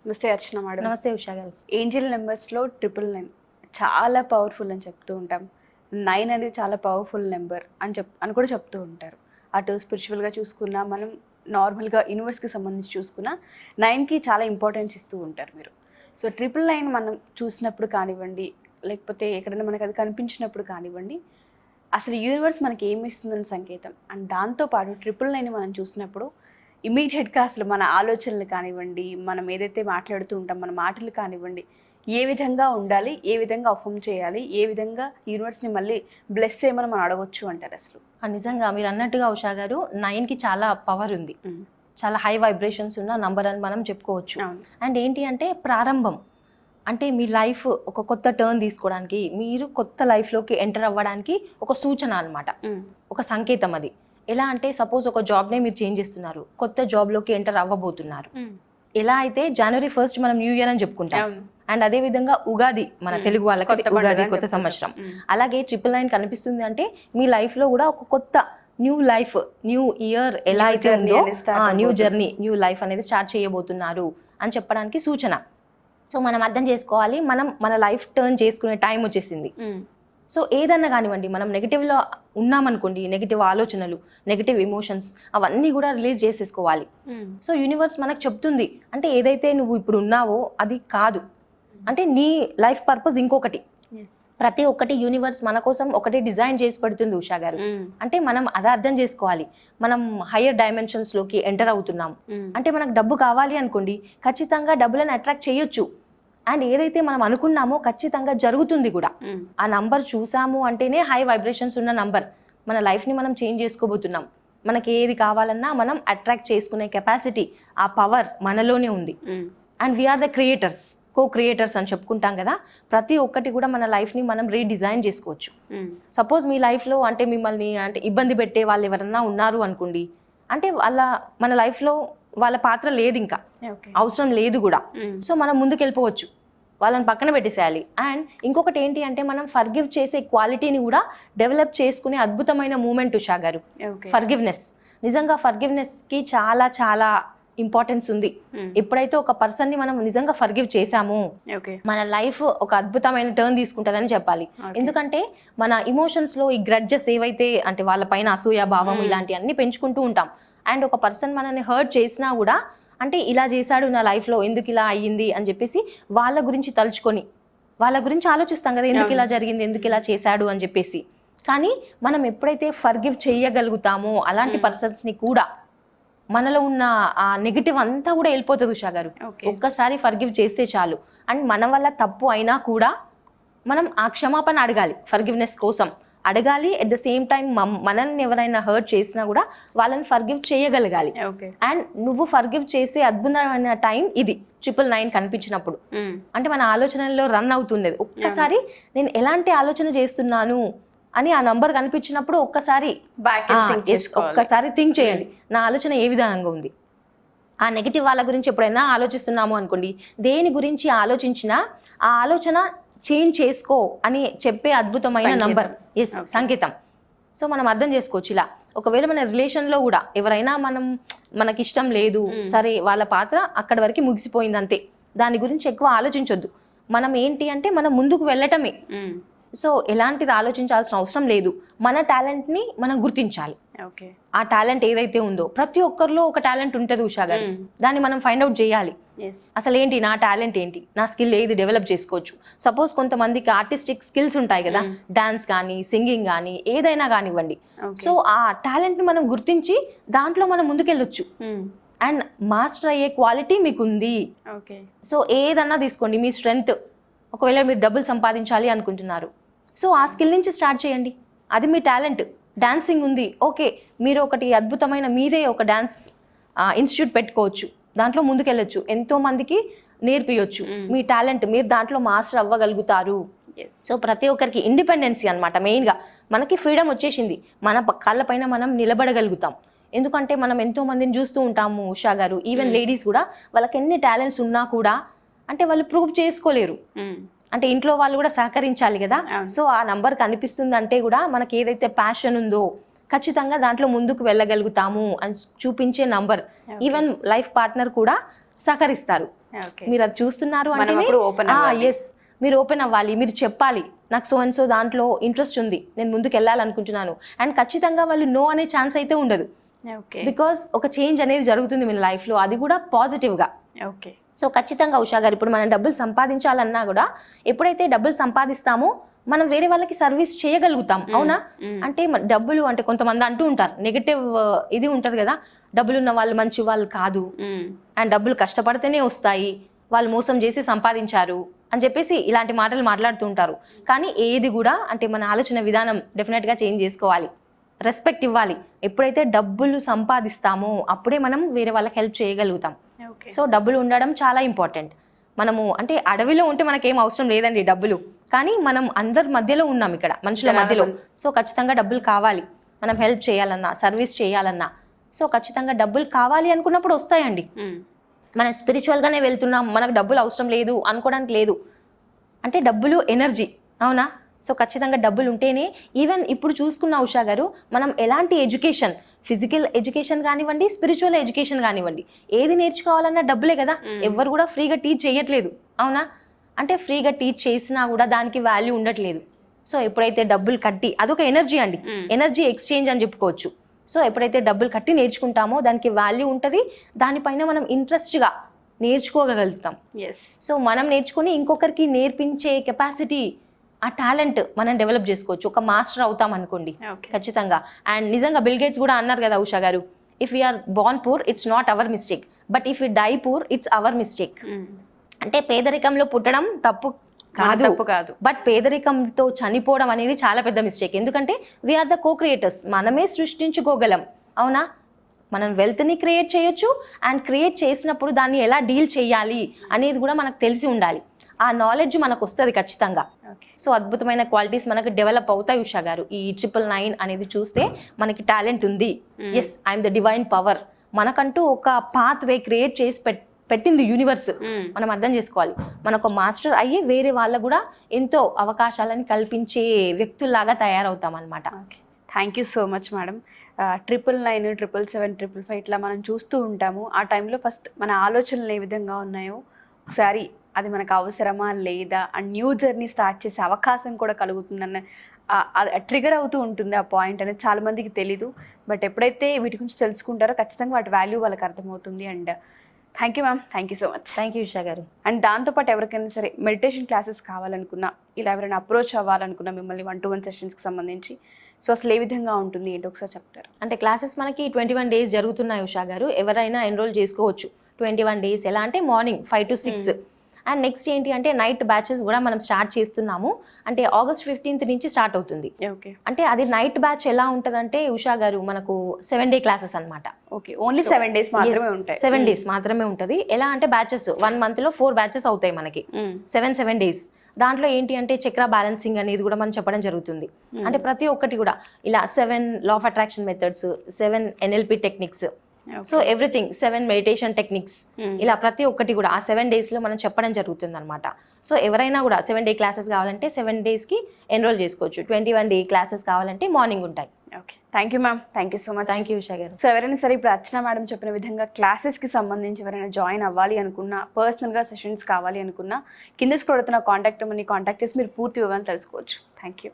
నమస్తే అర్చన మేడం. నమస్తే ఉషా గారు. ఏంజెల్ నెంబర్స్లో 999 చాలా పవర్ఫుల్ అని చెప్తూ ఉంటాం. 9 అనేది చాలా పవర్ఫుల్ నెంబర్ అని కూడా చెప్తూ ఉంటారు. అటు స్పిరిచువల్గా చూసుకున్నా, మనం నార్మల్గా యూనివర్స్కి సంబంధించి చూసుకున్నా 9కి చాలా ఇంపార్టెన్స్ ఇస్తూ ఉంటారు మీరు. సో 999 మనం చూసినప్పుడు కానివ్వండి, లేకపోతే ఎక్కడైనా మనకు అది కనిపించినప్పుడు కానివ్వండి, అసలు యూనివర్స్ మనకి ఏమి ఇస్తుందని సంకేతం. అండ్ దాంతోపాటు 999 మనం చూసినప్పుడు ఇమీడియట్గా అసలు మన ఆలోచనలు కానివ్వండి, మనం ఏదైతే మాట్లాడుతూ ఉంటాం, మన మాటలు కానివ్వండి, ఏ విధంగా ఉండాలి, ఏ విధంగా అఫర్మ్ చేయాలి, ఏ విధంగా యూనివర్స్ని మళ్ళీ బ్లెస్ చేయమని మనం అడగొచ్చు అంటారు అసలు. నిజంగా మీరు అన్నట్టుగా ఉషా గారు 9కి చాలా పవర్ ఉంది. చాలా హై వైబ్రేషన్స్ ఉన్న నంబర్ అని మనం చెప్పుకోవచ్చు. అండ్ ఏంటి అంటే ప్రారంభం, అంటే మీ లైఫ్ ఒక కొత్త టర్న్ తీసుకోవడానికి, మీరు కొత్త లైఫ్లోకి ఎంటర్ అవ్వడానికి ఒక సూచన అనమాట, ఒక సంకేతం అది. ఎలా అంటే సపోజ్ ఒక జాబ్నే మీరు చేంజ్ చేస్తున్నారు, కొత్త జాబ్లోకి ఎంటర్ అవ్వబోతున్నారు. ఎలా అయితే January 1st మనం న్యూ ఇయర్ అని చెప్పుకుంటాం, అండ్ అదే విధంగా ఉగాది మన తెలుగు వాళ్ళకి ఉగాది కొత్త సంవత్సరం. అలాగే 999 కనిపిస్తుంది అంటే మీ లైఫ్లో కూడా ఒక కొత్త న్యూ లైఫ్, న్యూ ఇయర్ ఎలా అయితే ఉందో న్యూ జర్నీ, న్యూ లైఫ్ అనేది స్టార్ట్ చేయబోతున్నారు అని చెప్పడానికి సూచన. సో మనం అర్థం చేసుకోవాలి, మనం మన లైఫ్ టర్న్ చేసుకునే టైం వచ్చేసింది. సో ఏదన్నా కానివ్వండి, మనం నెగిటివ్లో ఉన్నామనుకోండి, నెగిటివ్ ఆలోచనలు, నెగిటివ్ ఎమోషన్స్ అవన్నీ కూడా రిలీజ్ చేసేసుకోవాలి. సో యూనివర్స్ మనకు చెప్తుంది, అంటే ఏదైతే నువ్వు ఇప్పుడు ఉన్నావో అది కాదు, అంటే నీ లైఫ్ పర్పస్ ఇంకొకటి. ప్రతి ఒక్కటి యూనివర్స్ మన కోసం ఒకటి డిజైన్ చేసి పెడుతుంది ఉషా గారు. అంటే మనం అది అర్థం చేసుకోవాలి, మనం హయ్యర్ డైమెన్షన్స్లోకి ఎంటర్ అవుతున్నాం. అంటే మనకు డబ్బు కావాలి అనుకోండి, ఖచ్చితంగా డబ్బులను అట్రాక్ట్ చేయొచ్చు. అండ్ ఏదైతే మనం అనుకున్నామో ఖచ్చితంగా జరుగుతుంది కూడా. ఆ నంబర్ చూసాము అంటేనే హై వైబ్రేషన్స్ ఉన్న నంబర్. మన లైఫ్ని మనం చేంజ్ చేసుకోబోతున్నాం. మనకి ఏది కావాలన్నా మనం అట్రాక్ట్ చేసుకునే కెపాసిటీ, ఆ పవర్ మనలోనే ఉంది. And we are the creators, creators అని చెప్పుకుంటాం కదా. ప్రతి ఒక్కటి కూడా మన లైఫ్ని మనం రీడిజైన్ చేసుకోవచ్చు. సపోజ్ మీ లైఫ్లో అంటే మిమ్మల్ని అంటే ఇబ్బంది పెట్టే వాళ్ళు ఎవరన్నా ఉన్నారు అనుకోండి, అంటే మన లైఫ్లో వాళ్ళ పాత్ర లేదు, ఇంకా అవసరం లేదు కూడా. సో మనం ముందుకు వెళ్ళిపోవచ్చు, వాళ్ళని పక్కన పెట్టేసేయాలి. అండ్ ఇంకొకటి ఏంటి అంటే మనం ఫర్గివ్ చేసే క్వాలిటీని కూడా డెవలప్ చేసుకునే అద్భుతమైన మూమెంట్ ఉషా గారు ఫర్గివ్నెస్. నిజంగా ఫర్గివ్నెస్కి చాలా చాలా ఇంపార్టెన్స్ ఉంది. ఎప్పుడైతే ఒక పర్సన్ని మనం నిజంగా ఫర్గివ్ చేసామో మన లైఫ్ ఒక అద్భుతమైన టర్న్ తీసుకుంటుందని చెప్పాలి. ఎందుకంటే మన ఇమోషన్స్లో ఈ గ్రడ్జెస్ ఏవైతే అంటే వాళ్ళ పైన అసూయ భావం ఇలాంటివన్నీ పెంచుకుంటూ ఉంటాం. అండ్ ఒక పర్సన్ మనల్ని హర్ట్ చేసినా కూడా, అంటే ఇలా చేశాడు నా లైఫ్లో, ఎందుకు ఇలా అయ్యింది అని చెప్పేసి వాళ్ళ గురించి తలుచుకొని వాళ్ళ గురించి ఆలోచిస్తాం కదా, ఎందుకు ఇలా జరిగింది, ఎందుకు ఇలా చేశాడు అని చెప్పేసి. కానీ మనం ఎప్పుడైతే ఫర్గివ్ చేయగలుగుతామో అలాంటి పర్సన్స్ని కూడా, మనలో ఉన్న ఆ నెగిటివ్ అంతా కూడా వెళ్ళిపోతుంది ఉషా గారు. ఒక్కసారి ఫర్గివ్ చేస్తే చాలు. అండ్ మన వల్ల తప్పు అయినా కూడా మనం ఆ క్షమాపణ అడగాలి, ఫర్గివ్నెస్ కోసం అడగాలి. ఎట్ ద సేమ్ టైం మనల్ని ఎవరైనా హర్ట్ చేసినా కూడా వాళ్ళని ఫర్గివ్ చేయగలగాలి. అండ్ నువ్వు ఫర్గివ్ చేసే అద్భుతమైన టైం ఇది 999 కనిపించినప్పుడు. అంటే మన ఆలోచనల్లో రన్ అవుతుండేది, ఒక్కసారి నేను ఎలాంటి ఆలోచన చేస్తున్నాను అని ఆ నంబర్ కనిపించినప్పుడు ఒక్కసారి థింక్ చేయండి, నా ఆలోచన ఏ విధంగా ఉంది. ఆ నెగిటివ్ వాళ్ళ గురించి ఎప్పుడైనా ఆలోచిస్తున్నాము అనుకోండి, దేని గురించి ఆలోచించినా ఆ ఆలోచన చేంజ్ చేసుకో అని చెప్పే అద్భుతమైన నంబర్, సంకేతం. సో మనం అర్థం చేసుకోవచ్చు ఇలా. ఒకవేళ మన రిలేషన్లో కూడా ఎవరైనా మనకి ఇష్టం లేదు, సరే వాళ్ళ పాత్ర అక్కడి వరకు ముగిసిపోయింది అంతే, దాని గురించి ఎక్కువ ఆలోచించొద్దు. మనం ఏంటి అంటే మనం ముందుకు వెళ్ళటమే. సో ఎలాంటిది ఆలోచించాల్సిన అవసరం లేదు, మన టాలెంట్ని మనం గుర్తించాలి. ఆ టాలెంట్ ఏదైతే ఉందో, ప్రతి ఒక్కరిలో ఒక టాలెంట్ ఉంటుంది ఉషా గారు, దాన్ని మనం ఫైండ్ అవుట్ చేయాలి. అసలు ఏంటి నా టాలెంట్ ఏంటి, నా స్కిల్ ఏది డెవలప్ చేసుకోవచ్చు. సపోజ్ కొంతమందికి ఆర్టిస్టిక్ స్కిల్స్ ఉంటాయి కదా, డాన్స్ కానీ సింగింగ్ కానీ ఏదైనా కానివ్వండి. సో ఆ టాలెంట్ని మనం గుర్తించి దాంట్లో మనం ముందుకెళ్ళొచ్చు. అండ్ మాస్టర్ అయ్యే క్వాలిటీ మీకు ఉంది. సో ఏదన్నా తీసుకోండి, మీ స్ట్రెంగ్త్. ఒకవేళ మీరు డబ్బులు సంపాదించాలి అనుకుంటున్నారు, సో ఆ స్కిల్ నుంచి స్టార్ట్ చేయండి, అది మీ టాలెంట్. డాన్సింగ్ ఉంది, ఓకే, మీరు ఒకటి అద్భుతమైన మీదే ఒక డాన్స్ ఇన్స్టిట్యూట్ పెట్టుకోవచ్చు, దాంట్లో ముందుకెళ్ళొచ్చు, ఎంతో మందికి నేర్పియొచ్చు మీ టాలెంట్, మీరు దాంట్లో మాస్టర్ అవ్వగలుగుతారు. సో ప్రతి ఒక్కరికి ఇండిపెండెన్సీ అనమాట. మెయిన్గా మనకి ఫ్రీడమ్ వచ్చేసింది, మన కాళ్ళపైన మనం నిలబడగలుగుతాం. ఎందుకంటే మనం ఎంతో మందిని చూస్తూ ఉంటాము ఉషా గారు, ఈవెన్ లేడీస్ కూడా వాళ్ళకి ఎన్ని టాలెంట్స్ ఉన్నా కూడా అంటే వాళ్ళు ప్రూవ్ చేసుకోలేరు. అంటే ఇంట్లో వాళ్ళు కూడా సహకరించాలి కదా. సో ఆ నంబర్ కనిపిస్తుంది అంటే కూడా మనకి ఏదైతే ప్యాషన్ ఉందో, ఖచ్చితంగా దాంట్లో ముందుకు వెళ్ళగలుగుతాము అని చూపించే నంబర్. ఈవెన్ లైఫ్ పార్ట్నర్ కూడా సహకరిస్తారు. మీరు అది చూస్తున్నారు అంటే ఎస్, మీరు ఓపెన్ అవ్వాలి, మీరు చెప్పాలి నాకు సో అండ్ సో దాంట్లో ఇంట్రెస్ట్ ఉంది, నేను ముందుకు వెళ్ళాలనుకుంటున్నాను. అండ్ ఖచ్చితంగా వాళ్ళు నో అనే ఛాన్స్ అయితే ఉండదు. బికాస్ ఒక చేంజ్ అనేది జరుగుతుంది మీ లైఫ్లో, అది కూడా పాజిటివ్గా. ఓకే. సో ఖచ్చితంగా ఉషా గారు, ఇప్పుడు మనం డబ్బులు సంపాదించాలన్నా కూడా ఎప్పుడైతే డబ్బులు సంపాదిస్తామో మనం వేరే వాళ్ళకి సర్వీస్ చేయగలుగుతాం. అవునా? అంటే డబ్బులు అంటే కొంతమంది అంటూ ఉంటారు, నెగటివ్ ఇది ఉంటుంది కదా, డబ్బులు ఉన్న వాళ్ళు మంచి వాళ్ళు కాదు, అండ్ డబ్బులు కష్టపడితేనే వస్తాయి, వాళ్ళు మోసం చేసి సంపాదించారు అని చెప్పేసి ఇలాంటి మాటలు మాట్లాడుతూ ఉంటారు. కానీ ఏది కూడా అంటే మన ఆలోచన విధానం డెఫినెట్గా చేంజ్ చేసుకోవాలి, రెస్పెక్ట్ ఇవ్వాలి. ఎప్పుడైతే డబ్బులు సంపాదిస్తామో అప్పుడే మనం వేరే వాళ్ళకి హెల్ప్ చేయగలుగుతాం. సో డబ్బులు ఉండడం చాలా ఇంపార్టెంట్. మనము అంటే అడవిలో ఉంటే మనకేం అవసరం లేదండి డబ్బులు, కానీ మనం అందరి మధ్యలో ఉన్నాం ఇక్కడ, మనుషుల మధ్యలో. సో ఖచ్చితంగా డబ్బులు కావాలి, మనం హెల్ప్ చేయాలన్నా, సర్వీస్ చేయాలన్నా. సో ఖచ్చితంగా డబ్బులు కావాలి అనుకున్నప్పుడు వస్తాయండి. మనం స్పిరిచువల్గానే వెళ్తున్నాం, మనకు డబ్బులు అవసరం లేదు అనుకోవడానికి లేదు. అంటే డబ్బులు ఎనర్జీ, అవునా? సో ఖచ్చితంగా డబ్బులు ఉంటేనే, ఈవెన్ ఇప్పుడు చూసుకున్న ఉషా గారు, మనం ఎలాంటి ఎడ్యుకేషన్, ఫిజికల్ ఎడ్యుకేషన్ కానివ్వండి, స్పిరిచువల్ ఎడ్యుకేషన్ కానివ్వండి, ఏది నేర్చుకోవాలన్నా డబ్బులే కదా. ఎవరు కూడా ఫ్రీగా టీచ్ చేయట్లేదు, అవునా? అంటే ఫ్రీగా టీచ్ చేసినా కూడా దానికి వాల్యూ ఉండట్లేదు. సో ఎప్పుడైతే డబ్బులు కట్టి, అదొక ఎనర్జీ అండి, ఎనర్జీ ఎక్స్చేంజ్ అని చెప్పుకోవచ్చు. సో ఎప్పుడైతే డబ్బులు కట్టి నేర్చుకుంటామో దానికి వాల్యూ ఉంటుంది, దానిపైన మనం ఇంట్రెస్ట్గా నేర్చుకోగలుగుతాం. సో మనం నేర్చుకుని ఇంకొకరికి నేర్పించే కెపాసిటీ, ఆ టాలెంట్ మనం డెవలప్ చేసుకోవచ్చు. ఒక మాస్టర్ అవుతాం అనుకోండి ఖచ్చితంగా. అండ్ నిజంగా బిల్ గేట్స్ కూడా అన్నారు కదా Usha garu, if we are born poor it's not our mistake, but if you die poor it's our mistake. అంటే పేదరికంలో పుట్టడం తప్పు కాదు, బట్ పేదరికంతో చనిపోవడం అనేది చాలా పెద్ద మిస్టేక్. ఎందుకంటే వీఆర్ ద కో క్రియేటర్స్, మనమే సృష్టించుకోగలం, అవునా? మనం వెల్త్ని క్రియేట్ చేయొచ్చు, అండ్ క్రియేట్ చేసినప్పుడు దాన్ని ఎలా డీల్ చేయాలి అనేది కూడా మనకు తెలిసి ఉండాలి. ఆ నాలెడ్జ్ మనకు వస్తుంది ఖచ్చితంగా. సో అద్భుతమైన క్వాలిటీస్ మనకు డెవలప్ అవుతాయి ఉషా గారు. ఈ 999 అనేది చూస్తే మనకి టాలెంట్ ఉంది, yes I'm the divine power, మనకంటూ ఒక పాత్ వే క్రియేట్ చేసి పెట్టింది యూనివర్స్. మనం అర్థం చేసుకోవాలి, మన ఒక మాస్టర్ అయ్యి వేరే వాళ్ళకు కూడా ఎంతో అవకాశాలను కల్పించే వ్యక్తుల్లాగా తయారవుతాం అనమాట. Thank you so much madam. 999, 777, 555 ఇట్లా మనం చూస్తూ ఉంటాము. ఆ టైంలో ఫస్ట్ మన ఆలోచనలు ఏ విధంగా ఉన్నాయో ఒకసారి అది మనకు అవసరమా లేదా, అండ్ న్యూ జర్నీ స్టార్ట్ చేసే అవకాశం కూడా కలుగుతుందన్న ట్రిగర్ అవుతూ ఉంటుంది ఆ పాయింట్ అనేది. చాలామందికి తెలీదు, బట్ ఎప్పుడైతే వీటి గురించి తెలుసుకుంటారో ఖచ్చితంగా వాటి వాల్యూ వాళ్ళకి అర్థమవుతుంది. And thank you ma'am, thank you so much. Thank you Usha గారు. అండ్ దాంతోపాటు ఎవరికైనా సరే మెడిటేషన్ క్లాసెస్ కావాలనుకున్నా, ఇలా ఎవరైనా అప్రోచ్ అవ్వాలనుకున్నా మిమ్మల్ని 1-to-1 సెషన్స్కి సంబంధించి, సో అసలు ఏ విధంగా ఉంటుంది ఏంటి ఒకసారి చెప్తారు? అంటే క్లాసెస్ మనకి 21 days జరుగుతున్నాయి ఉషా గారు, ఎవరైనా ఎన్రోల్ చేసుకోవచ్చు 21 days. ఎలా అంటే మార్నింగ్ 5 to 6. అండ్ నెక్స్ట్ ఏంటి అంటే నైట్ బ్యాచెస్ కూడా మనం స్టార్ట్ చేస్తున్నాము. అంటే August 15th నుంచి స్టార్ట్ అవుతుంది. ఓకే. అంటే అది నైట్ బ్యాచ్ ఎలా ఉంటుందంటే ఉషా గారు, మనకు 7 day క్లాసెస్ అనమాట. ఓకే, ఓన్లీ 7 days మాత్రమే ఉంటాయి. 7 days మాత్రమే ఉంటుంది. ఎలా అంటే బ్యాచెస్ 1 month లో 4 batches అవుతాయి మనకి, 7 days. దాంట్లో ఏంటి అంటే చక్ర బ్యాలెన్సింగ్ అనేది కూడా మనం చెప్పడం జరుగుతుంది. అంటే ప్రతి ఒక్కటి కూడా ఇలా 7 law of attraction methods, 7 NLP techniques, so everything 7 meditation techniques, ఇలా ప్రతి ఒక్కటి కూడా ఆ 7 days లో మనం చెప్పడం జరుగుతుంది అనమాట. సో ఎవరైనా కూడా 7 day క్లాసెస్ కావాలంటే 7 daysకి ఎన్రోల్ చేసుకోవచ్చు. 21 day క్లాసెస్ కావాలంటే మార్నింగ్ ఉంటాయి. Okay, thank you ma'am, thank you so much. Thank you Usha గారు. సో ఎవరైనా సరే ఇప్పుడు అర్చన మేడం చెప్పిన విధంగా క్లాసెస్కి సంబంధించి ఎవరైనా జాయిన్ అవ్వాలి అనుకున్నా, పర్సనల్గా సెషన్స్ కావాలి అనుకున్నా, కింద స్క్రోల్ అవుతున్న కాంటాక్ట్ నెంబర్ని కాంటాక్ట్ చేసి మీరు పూర్తి వివరాలు తెలుసుకోవచ్చు. Thank you.